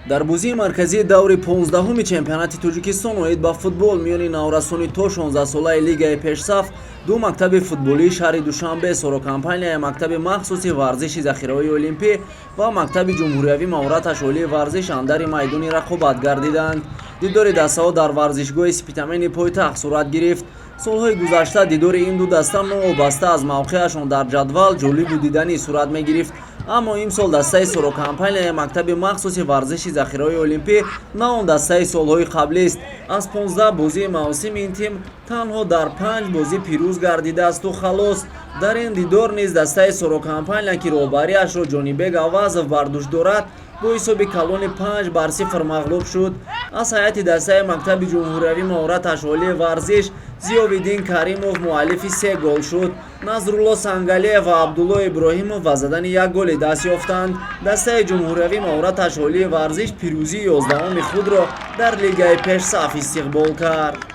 дар бозии марказии даври 15-уми чемпионати Тоҷикистон оид ба футбол миёни наврасони то 16-солаи Лигаи Пешсаф ду мактаби футболии шаҳри Душанбе, сорокампанияи мактаби махсуси варзиши захираои олимпӣ ва мактаби ҷумҳуриявӣ маҳораташ олии варзиш андари майдони рақобат гардиданд. дидори дастаҳо дар варзишгоҳи Спитамени пойтахт сурат гирифт. солҳои гузашта дидори ин ду даста новобаста аз мавқеашон дар ҷадвал ҷолибу диданӣ сурат мегирифт, аммо имсол дастаи сорокампанияи мактаби махсуси варзиши захираои олимпӣ на он дастаи солҳои қаблист. аз 15 бозии маусими ин тим танҳо дар 5 бозӣ пирӯз гардидаасту халос. дар ин дидор низ дастаи сорокампания ки роҳбариашро ҷонибек авазов бар дӯш дорад бо ҳисоби калони 5-0 мағлуб шуд. аз ҳайати дастаи мактаби ҷумҳуриявӣ маҳораташ олии варзиш Зиёвиддин Каримов муаллифи 3 гол шуд. Назрулло Сангалиев ва Абдулло Иброҳимов ба задани 1 голи даст ёфтанд. дастаи ҷумҳуриявӣ маҳораташ олии варзиш пирӯзии 11-уми худро дар Лигаи Пешсаф истиқбол кард.